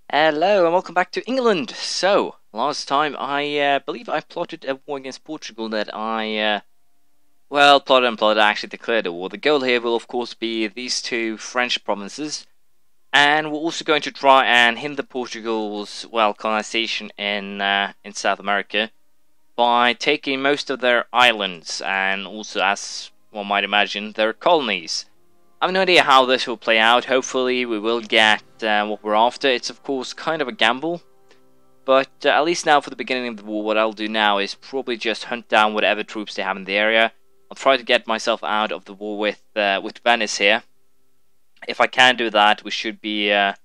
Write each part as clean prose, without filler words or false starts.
Hello and welcome back to England. So, last time I believe I plotted a war against Portugal that plotted, I actually declared a war. The goal here will of course be these two French provinces, and we're also going to try and hinder Portugal's, colonization in South America by taking most of their islands and also, as one might imagine, their colonies. I have no idea how this will play out. Hopefully we will get what we're after. It's of course kind of a gamble, but at least now for the beginning of the war, what I'll do now is probably just hunt down whatever troops they have in the area. I'll try to get myself out of the war with Venice here. If I can do that, we should be able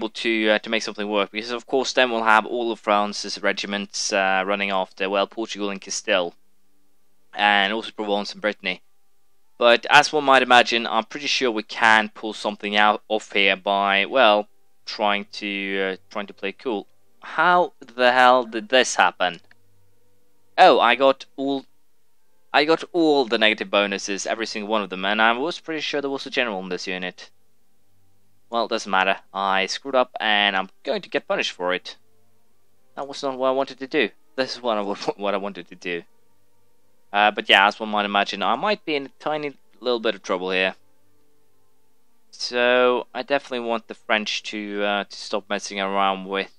to make something work, because of course then we'll have all of France's regiments running after Portugal and Castile, and also Provence and Brittany. But as one might imagine, I'm pretty sure we can pull something out off here by, trying to play cool. How the hell did this happen? Oh, I got all the negative bonuses, every single one of them, and I was pretty sure there was a general in this unit. Well, it doesn't matter. I screwed up, and I'm going to get punished for it. That was not what I wanted to do. This is what I wanted to do. But yeah, as one might imagine, I might be in a tiny little bit of trouble here. So I definitely want the French to stop messing around with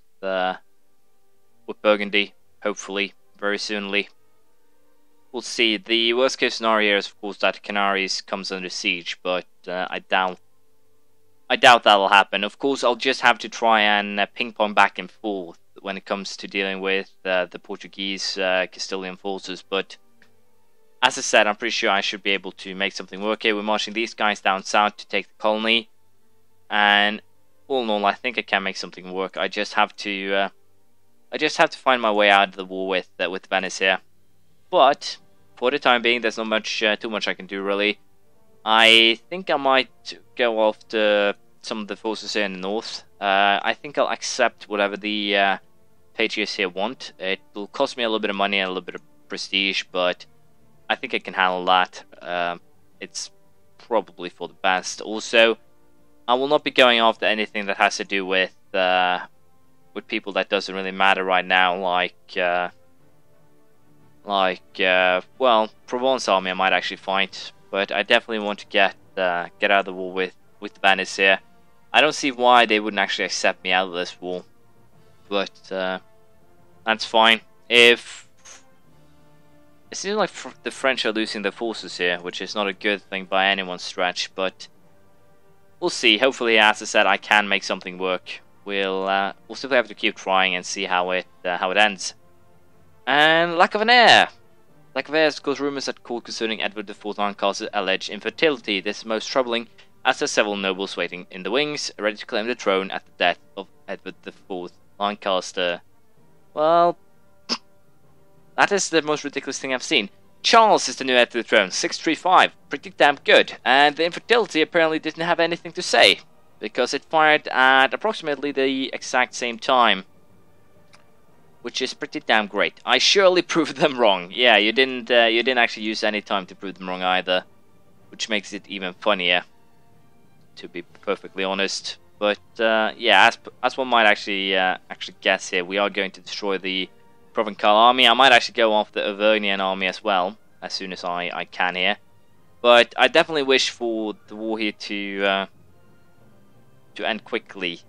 Burgundy. Hopefully, very soonly. We'll see. The worst case scenario here is, of course, that Canaries comes under siege, but I doubt that'll happen. Of course, I'll just have to try and ping pong back and forth when it comes to dealing with the Portuguese Castilian forces, but as I said, I'm pretty sure I should be able to make something work here. We're marching these guys down south to take the colony, and all in all, I think I can make something work. I just have to find my way out of the war with Venice here. But for the time being, there's not too much I can do really. I think I might go after some of the forces here in the north. I think I'll accept whatever the patriots here want. It will cost me a little bit of money and a little bit of prestige, but I think I can handle that. It's probably for the best. Also, I will not be going after anything that has to do with people that doesn't really matter right now, Provence army I might actually fight, but I definitely want to get out of the war with Venice here. I don't see why they wouldn't actually accept me out of this war, but that's fine. It seems like the French are losing their forces here, which is not a good thing by anyone's stretch, but we'll see. Hopefully, as I said, I can make something work. We'll simply have to keep trying and see how it ends. And lack of an heir. Lack of heirs cause rumors at court concerning Edward IV Lancaster's alleged infertility. This is most troubling, as there are several nobles waiting in the wings, ready to claim the throne at the death of Edward IV Lancaster. Well, that is the most ridiculous thing I've seen. Charles is the new heir to the throne, 635, pretty damn good, and the infertility apparently didn't have anything to say, because it fired at approximately the exact same time, which is pretty damn great. I surely proved them wrong. Yeah, you didn't actually use any time to prove them wrong either, which makes it even funnier, to be perfectly honest. But yeah, as one might actually guess here, we are going to destroy the Provencal army. I might actually go after the Auvergnan army as well, as soon as I can here. But I definitely wish for the war here to end quickly.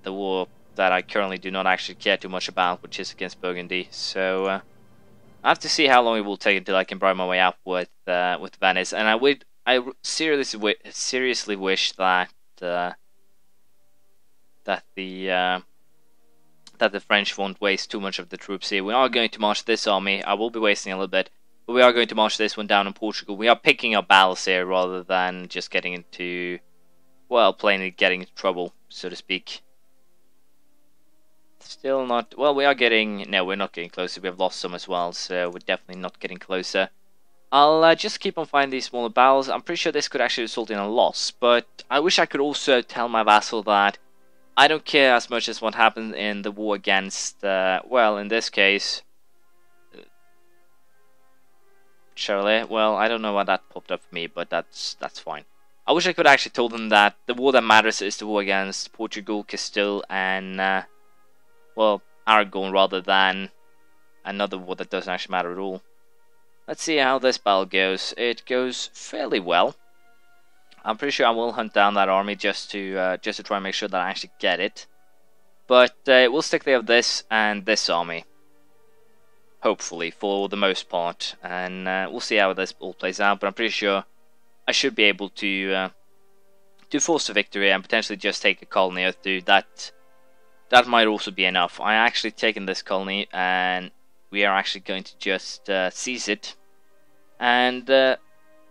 The war that I currently do not actually care too much about, which is against Burgundy. So I have to see how long it will take until I can bribe my way out with Venice. And I seriously wish that the French won't waste too much of the troops here. We are going to march this army. I will be wasting a little bit, but we are going to march this one down in Portugal. We are picking up battles here rather than just getting into, plainly getting into trouble, so to speak. Still not, we are getting, no, we're not getting closer. We have lost some as well, so we're definitely not getting closer. I'll just keep on fighting these smaller battles. I'm pretty sure this could actually result in a loss, but I wish I could also tell my vassal that I don't care as much as what happens in the war against, in this case, Charlie. Well, I don't know why that popped up for me, but that's fine. I wish I could actually told them that the war that matters is the war against Portugal, Castile, and well, Aragon, rather than another war that doesn't actually matter at all. Let's see how this battle goes. It goes fairly well. I'm pretty sure I will hunt down that army just to try and make sure that I actually get it. But we'll stick there with this and this army, hopefully, for the most part, and we'll see how this all plays out. But I'm pretty sure I should be able to force a victory and potentially just take a colony or two. That might also be enough. I actually taken this colony, and we are actually going to just seize it. And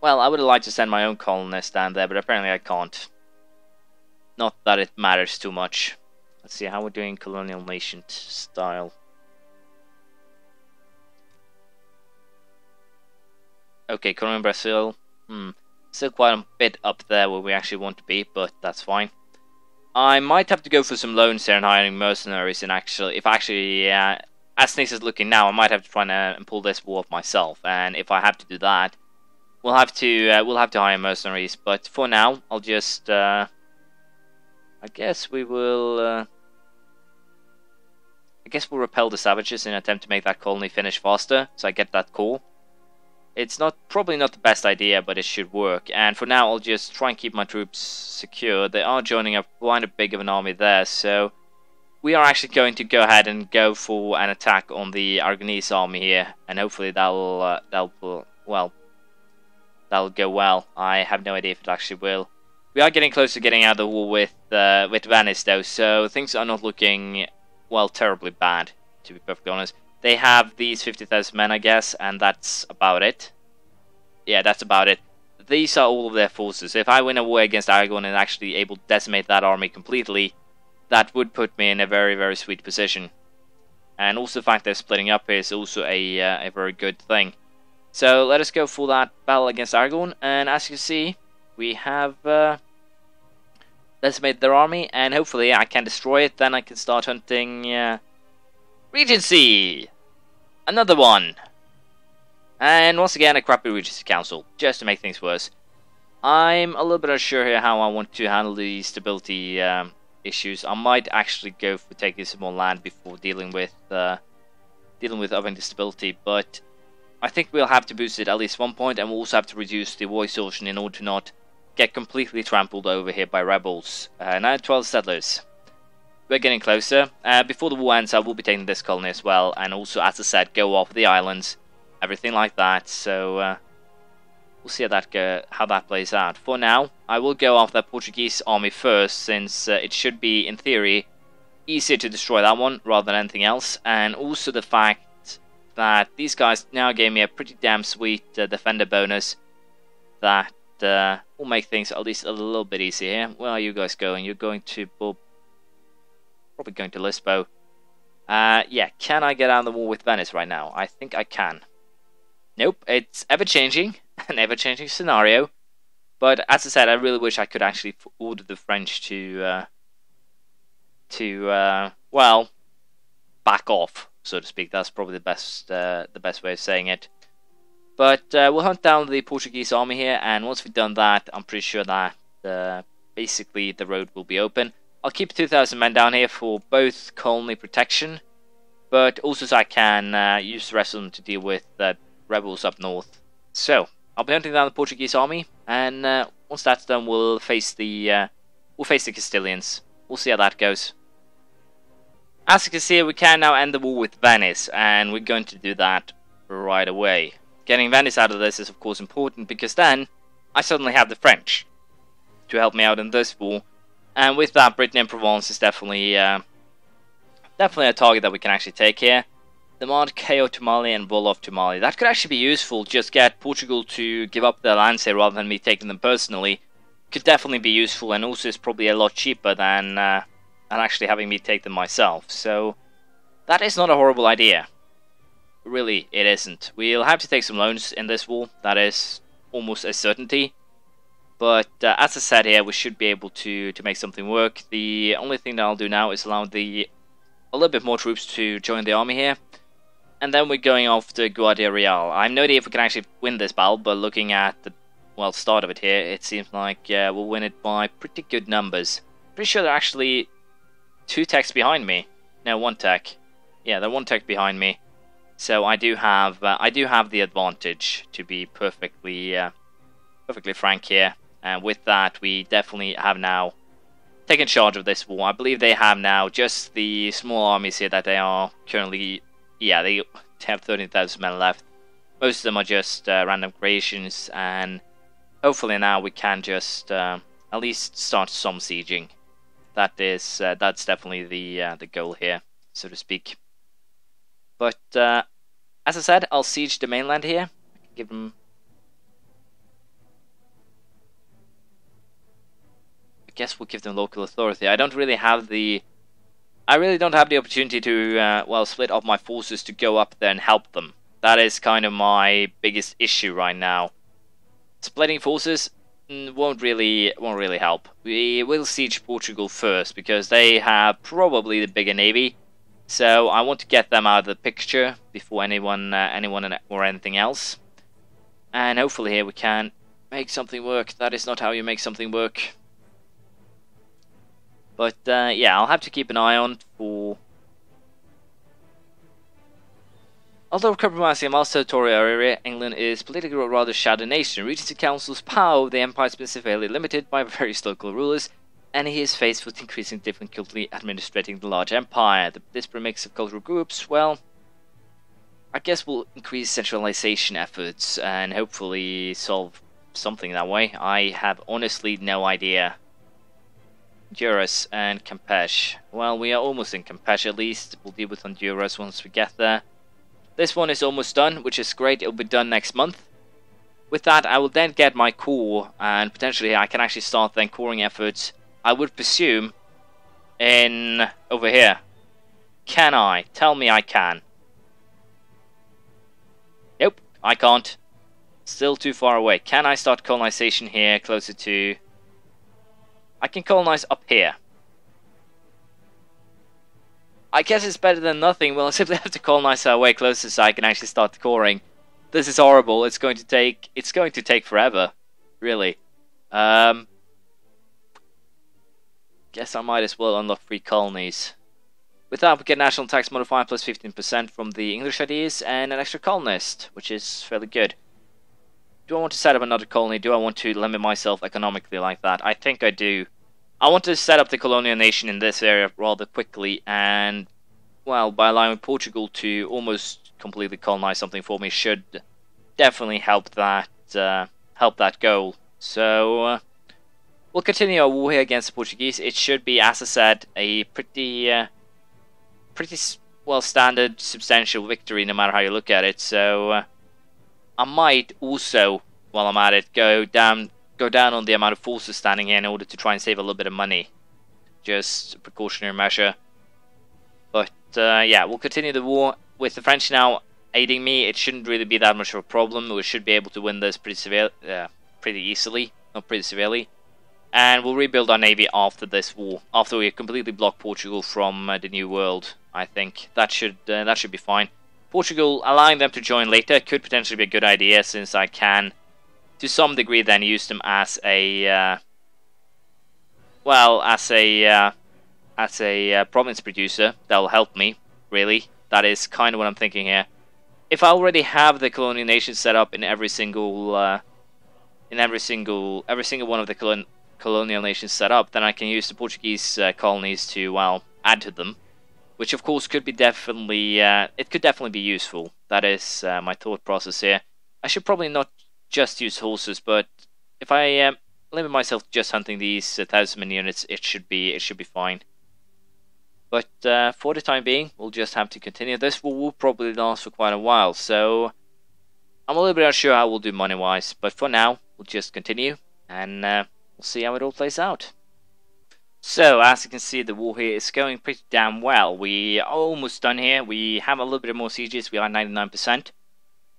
well, I would have liked to send my own colonists down there, but apparently I can't. Not that it matters too much. Let's see how we're doing colonial nation style. Okay, Colonial Brazil. Still quite a bit up there where we actually want to be, but that's fine. I might have to go for some loans here and hiring mercenaries, and if actually, as things is looking now, I might have to try and pull this war off myself. And if I have to do that, we'll have to hire mercenaries. But for now, I'll just, I guess we will. I guess we'll repel the savages in an attempt to make that colony finish faster, so I get that core. It's probably not the best idea, but it should work. And for now, I'll just try and keep my troops secure. They are joining up quite a big of an army there, so we are actually going to go ahead and go for an attack on the Aragonese army here, and hopefully that'll go well. I have no idea if it actually will. We are getting close to getting out of the war with Venice, though, so things are not looking, well, terribly bad, to be perfectly honest. They have these 50,000 men, I guess, and that's about it. Yeah, that's about it. These are all of their forces. If I win a war against Aragon and actually able to decimate that army completely, that would put me in a very, very sweet position. And also the fact they're splitting up is also a very good thing. So let us go for that battle against Aragon, and as you can see, we have decimated their army, and hopefully I can destroy it, then I can start hunting Regency! Another one! And once again, a crappy Regency Council, just to make things worse. I'm a little bit unsure here how I want to handle the stability issues. I might actually go for taking some more land before dealing with upping the stability, but I think we'll have to boost it at least one point, and we'll also have to reduce the war exhaustion in order to not get completely trampled over here by rebels. Now 12 settlers. We're getting closer. Before the war ends, I will be taking this colony as well, and also, as I said, go off the islands, everything like that. So we'll see how that plays out. For now, I will go off the Portuguese army first, since it should be, in theory, easier to destroy that one rather than anything else. And also the fact that these guys now gave me a pretty damn sweet defender bonus that will make things at least a little bit easier here. Where are you guys going? You're going to probably going to Lisbon. Yeah, can I get out of the war with Venice right now? I think I can. Nope, it's ever-changing, an ever-changing scenario. But as I said, I really wish I could actually order the French to well, back off, so to speak. That's probably the best way of saying it. But we'll hunt down the Portuguese army here, and once we've done that, I'm pretty sure that basically the road will be open. I'll keep 2,000 men down here for both colony protection, but also so I can use the rest of them to deal with rebels up north. So I'll be hunting down the Portuguese army, and once that's done, we'll face the Castilians. We'll see how that goes. As you can see, we can now end the war with Venice, and we're going to do that right away. Getting Venice out of this is of course important, because then I suddenly have the French to help me out in this war. And with that, Brittany and Provence is definitely a target that we can actually take here. Demand KO to Mali and Wolof to Mali. That could actually be useful. Just get Portugal to give up their lands here rather than me taking them personally. Could definitely be useful, and also is probably a lot cheaper than actually having me take them myself. So that is not a horrible idea. Really, it isn't. We'll have to take some loans in this war. That is almost a certainty. But as I said here, we should be able to make something work. The only thing that I'll do now is allow a little bit more troops to join the army here. And then we're going off to Guardia Real. I have no idea if we can actually win this battle, but looking at well, start of it here, it seems like we'll win it by pretty good numbers. Pretty sure they're actually 2 techs behind me. No, 1 tech. Yeah, they're 1 tech behind me. So I do have the advantage, to be perfectly frank here. And with that, we definitely have now taken charge of this war. I believe they have now just the small armies here that they are currently. Yeah, they have 13,000 men left. Most of them are just random creations, and hopefully now we can just at least start some sieging. That's definitely the goal here, so to speak. But as I said, I'll siege the mainland here. I can give them. I guess we'll give them local authority. I really don't have the opportunity to well, split up my forces to go up there and help them. That is kind of my biggest issue right now. Splitting forces won't really help. We will siege Portugal first because they have probably the bigger navy. So I want to get them out of the picture before anyone or anything else. And hopefully here we can make something work. That is not how you make something work. But yeah, I'll have to keep an eye on for. Although compromising a vast territorial area, England is politically a rather shattered nation. Reaching the council's power, the empire has been severely limited by various local rulers, and he is faced with increasing difficulty administrating the large empire. The disparate mix of cultural groups, well, I guess will increase centralization efforts and hopefully solve something that way. I have honestly no idea. Honduras and Campeche. Well, we are almost in Campeche at least. We'll deal with Honduras once we get there. This one is almost done, which is great. It'll be done next month. With that, I will then get my core, and potentially I can actually start then coring efforts, I would presume, in over here. Can I? Tell me I can. Nope, I can't. Still too far away. Can I start colonization here, closer to. I can colonize up here. I guess it's better than nothing. Well, I simply have to colonize our way closer so I can actually start the coring. This is horrible. It's going to take forever, really. Guess I might as well unlock 3 colonies. With that, we get national tax modifier plus 15% from the English ideas and an extra colonist, which is fairly good. Do I want to set up another colony? Do I want to limit myself economically like that? I think I do. I want to set up the colonial nation in this area rather quickly, and, well, by allowing Portugal to almost completely colonize something for me should definitely help that goal. So, we'll continue our war here against the Portuguese. It should be, as I said, a pretty well standard, substantial victory no matter how you look at it. So, I might also, while I'm at it, go down on the amount of forces standing here in order to try and save a little bit of money. Just a precautionary measure. But yeah, we'll continue the war with the French now aiding me. It shouldn't really be that much of a problem. We should be able to win this pretty easily, not pretty severely. And we'll rebuild our navy after this war, after we completely block Portugal from the New World. I think that should be fine. Portugal, allowing them to join later could potentially be a good idea, since I can, to some degree, then use them as a province producer. That'll help me, really. That is kind of what I'm thinking here. If I already have the colonial nation set up in every single one of the colonial nations set up, then I can use the Portuguese colonies to, well, add to them. Which, of course, could definitely be useful. That is my thought process here. I should probably not just use horses, but if I limit myself to just hunting these 1,000 units, it should be fine. But for the time being, we'll just have to continue. This will probably last for quite a while, so I'm a little bit unsure how we'll do money-wise. But for now, we'll just continue, and we'll see how it all plays out. So, as you can see, the war here is going pretty damn well. We are almost done here. We have a little bit more sieges. We are 99%.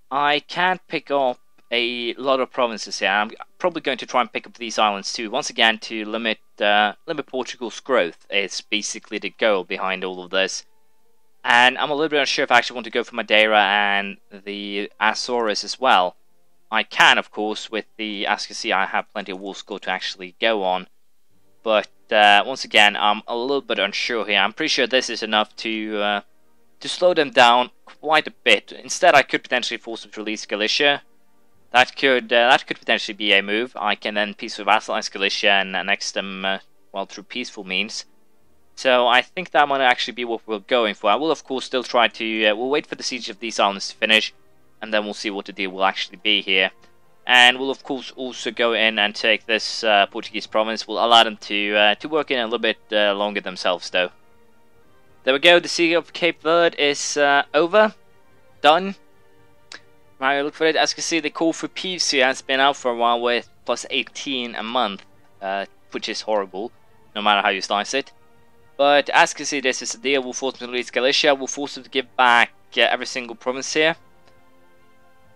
I can't pick up a lot of provinces here. I'm probably going to try and pick up these islands too. Once again, to limit Portugal's growth. It's basically the goal behind all of this. And I'm a little bit unsure if I actually want to go for Madeira and the Azores as well. I can, of course, with the, as you can see, I have plenty of war score to actually go on. But once again, I'm a little bit unsure here. I'm pretty sure this is enough to slow them down quite a bit. Instead, I could potentially force them to release Galicia. That could potentially be a move. I can then peacefully vassalize Galicia and annex them, well, through peaceful means. So I think that might actually be what we're going for. I will, of course, still try to... we'll wait for the siege of these islands to finish, and then we'll see what the deal will actually be here. And we'll, of course, also go in and take this Portuguese province. We'll allow them to work in a little bit longer themselves, though. There we go. The Siege of Cape Verde is over. Done. Right, look for it. As you can see, the call for peace here has been out for a while with plus 18 a month, which is horrible, no matter how you slice it. But as you can see, this is the deal. We'll force them to release Galicia. We'll force them to give back every single province here.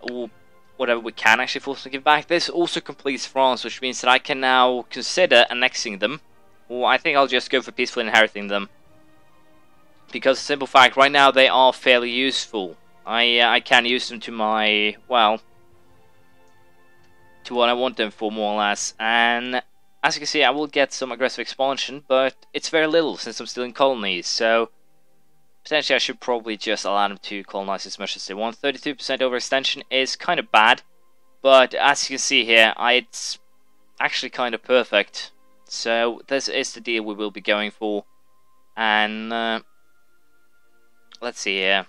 Or whatever we can actually force them to give back. This also completes France, which means that I can now consider annexing them. Or I think I'll just go for peacefully inheriting them. Because the simple fact, right now they are fairly useful. I can use them to my, well, to what I want them for, more or less. And as you can see, I will get some aggressive expansion, but it's very little since I'm still in colonies. So potentially I should probably just allow them to colonize as much as they want. 32% overextension is kind of bad, but as you can see here, it's actually kind of perfect. So this is the deal we will be going for. And let's see here.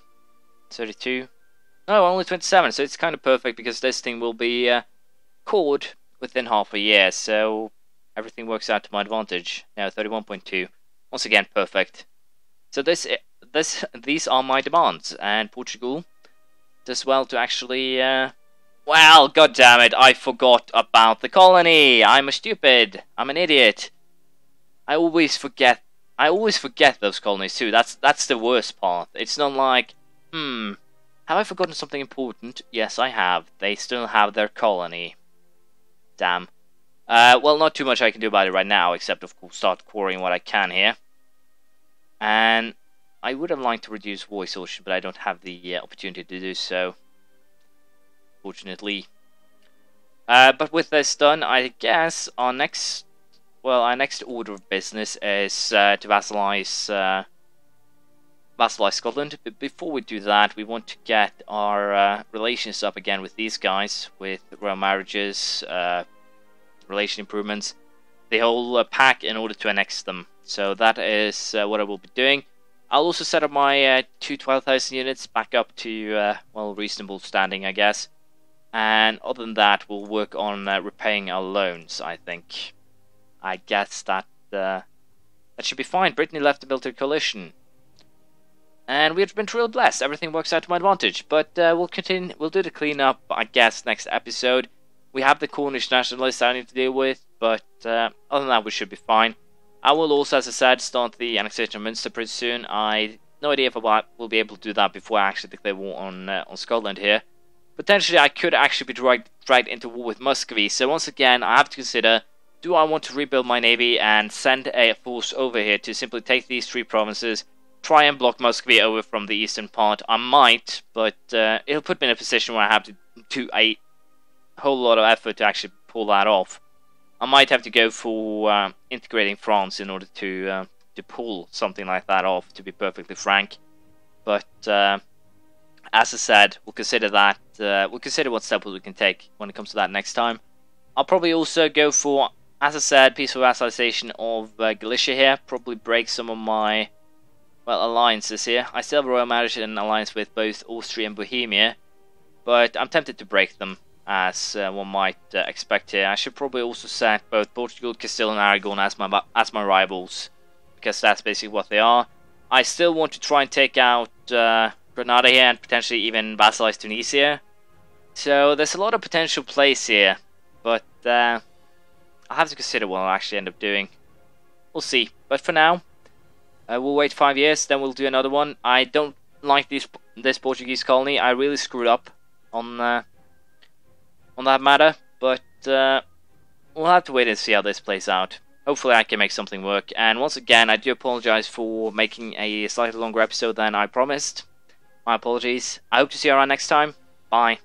32. No, only 27, so it's kind of perfect because this thing will be caught within half a year, so everything works out to my advantage. Now 31.2. Once again, perfect. So these are my demands, and Portugal does well to actually. Well, god damn it! I forgot about the colony. I'm a stupid. I'm an idiot. I always forget those colonies too. That's the worst part. It's not like, have I forgotten something important? Yes, I have. They still have their colony. Damn. Well, not too much I can do about it right now, except of course start quarrying what I can here. And I would have liked to reduce war exhaustion, but I don't have the opportunity to do so, fortunately. But with this done, I guess our next order of business is to vassalize Scotland. But before we do that, we want to get our relations up again with these guys, with royal marriages, relation improvements, the whole pack, in order to annex them. So that is what I will be doing. I'll also set up my 12,000 units back up to, well, reasonable standing, I guess. And other than that, we'll work on repaying our loans, I think. I guess that should be fine. Brittany left the military coalition. And we've been truly blessed. Everything works out to my advantage. But we'll continue. We'll do the cleanup, I guess, next episode. We have the Cornish nationalists I need to deal with, but other than that, we should be fine. I will also, as I said, start the annexation of Munster pretty soon. I no idea if I will be able to do that before I actually declare war on Scotland here. Potentially, I could actually be dragged into war with Muscovy. So once again, I have to consider: do I want to rebuild my navy and send a force over here to simply take these three provinces, try and block Muscovy over from the eastern part? I might, but it'll put me in a position where I have to do a whole lot of effort to actually pull that off. I might have to go for integrating France in order to pull something like that off, to be perfectly frank. But as I said, we'll consider that. We'll consider what steps we can take when it comes to that next time. I'll probably also go for, as I said, peaceful vassalization of Galicia here. Probably break some of my, well, alliances here. I still have a royal marriage and an alliance with both Austria and Bohemia, but I'm tempted to break them, as one might expect here. I should probably also set both Portugal, Castile and Aragon as my rivals, because that's basically what they are. I still want to try and take out Granada here, and potentially even vassalize Tunisia. So there's a lot of potential plays here, but I'll have to consider what I'll actually end up doing. We'll see. But for now, we'll wait 5 years, then we'll do another one. I don't like this Portuguese colony. I really screwed up on that matter, but we'll have to wait and see how this plays out. Hopefully I can make something work. And once again, I do apologize for making a slightly longer episode than I promised. My apologies. I hope to see you around next time. Bye.